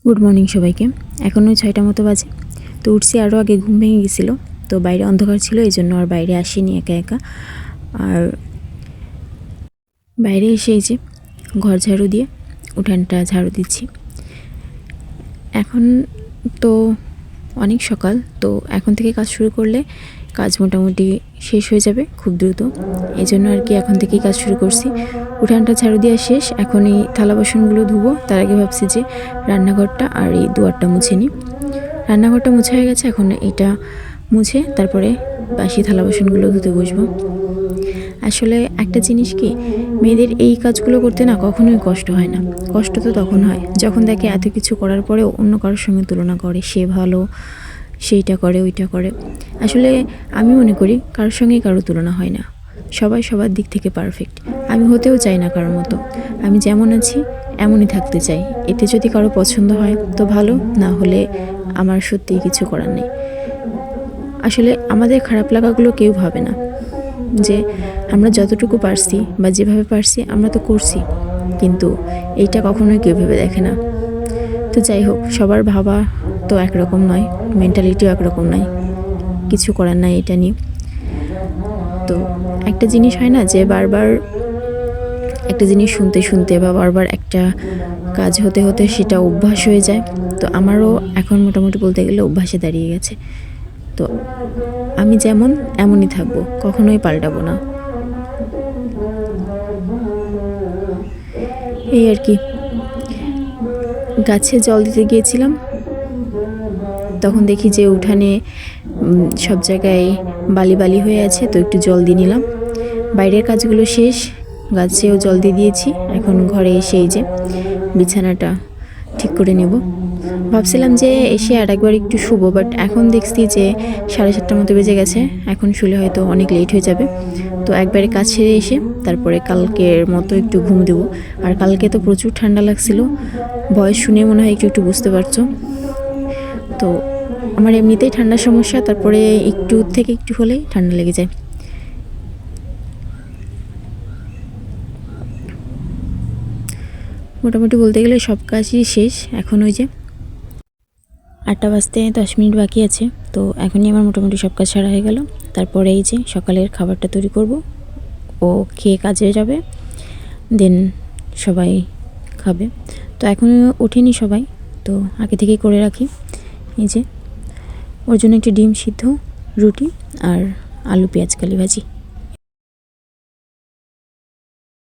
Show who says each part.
Speaker 1: Good morning সবাইকে। এখন ওই 6টা মতো বাজে। তো উঠছি, আরও আগে ঘুম ভেঙে গেছিলো। তো বাইরে অন্ধকার ছিল, এই জন্য আর বাইরে আসিনি একা একা। আর বাইরে এসে এই যে ঘর ঝাড়ু দিয়ে উঠানটা ঝাড়ু দিচ্ছি। এখন তো অনেক সকাল, তো এখন থেকে কাজ শুরু করলে কাজ মোটামুটি শেষ হয়ে যাবে খুব দ্রুত। এই জন্য আর কি এখন থেকেই কাজ শুরু করছি। উঠানটা ঝাড়ু দেওয়া শেষ, এখন এই থালা বাসনগুলো ধুবো। তার আগে ভাবছি যে রান্নাঘরটা আর এই দুয়ারটা মুছে নিই। রান্নাঘরটা মুছে হয়ে গেছে, এখন এটা মুছে তারপরে বাসি থালা বাসনগুলো ধুতে বসবো। আসলে একটা জিনিস কি, মেয়েদের এই কাজগুলো করতে না কখনোই কষ্ট হয় না। কষ্ট তো তখন হয় যখন দেখে এত কিছু করার পরেও অন্য কারোর সঙ্গে তুলনা করে, সে ভালো, সেইটা করে ওইটা করে। আসলে আমি মনে করি কারোর সঙ্গেই কারো তুলনা হয় না। সবাই সবার দিক থেকে পারফেক্ট। আমি হতেও চাই না কারোর মতো। আমি যেমন আছি এমনই থাকতে চাই। এতে যদি কারো পছন্দ হয় তো ভালো, না হলে আমার সত্যিই কিছু করার নেই। আসলে আমাদের খারাপ লাগাগুলো কেউ ভাবে না, যে আমরা যতটুকু পারছি বা যেভাবে পারছি আমরা তো করছি, কিন্তু এইটা কখনোই কেউ ভেবে দেখে না। তো যাই হোক, সবার ভাবা তো একরকম নয়, মেন্টালিটিও একরকম নয়, কিছু করার নাই এটা নিয়ে। তো একটা জিনিস হয় না যে বারবার একটা জিনিস শুনতে শুনতে বা বারবার একটা কাজ হতে হতে সেটা অভ্যাস হয়ে যায়। তো আমারও এখন মোটামুটি বলতে গেলে অভ্যাসে দাঁড়িয়ে গেছে। তো আমি যেমন এমনই থাকবো, কখনোই পাল্টাবো না, এই আর কি। গাছে জল দিতে গিয়েছিলাম, তখন দেখি যে উঠানে সব জায়গায় বালি বালি হয়ে আছে, তো একটু জল দিয়ে নিলাম। বাইরের কাজগুলো শেষ, গাছেও জল দিয়ে দিয়েছি। এখন ঘরে এসে এই যে বিছানাটা ঠিক করে নেব। ভাবছিলাম যে এসে আর একবার একটু শুবো, বাট এখন দেখছি যে 7:30টার মতো বেজে গেছে। এখন শুলে হয়তো অনেক লেট হয়ে যাবে। তো একবারে কাজ ছেড়ে এসে তারপরে কালকের মতো একটু ঘুম দেবো। আর কালকে তো প্রচুর ঠান্ডা লাগছিল, ভয়েস শুনে মনে হয় একটু একটু বুঝতে পারছো। তো আমার এমনিতেই ঠান্ডার সমস্যা, তারপরে একটু থেকে একটু হলেই ঠান্ডা লেগে যায়। মোটামুটি বলতে গেলে সব কাজই শেষ। এখন ওই যে 8টা বাজতে 10 মিনিট বাকি আছে, তো এখনই আমার মোটামুটি সব কাজ সারা হয়ে গেল। তারপরে এই যে সকালের খাবারটা তৈরি করব, ও খেয়ে কাজে যাবে, দেন সবাই খাবে। তো এখনও ওঠেনি সবাই, তো আগে থেকেই করে রাখি। এই যে ওর জন্য একটি ডিম সিদ্ধ, রুটি আর আলু পেঁয়াজ কালি ভাজি।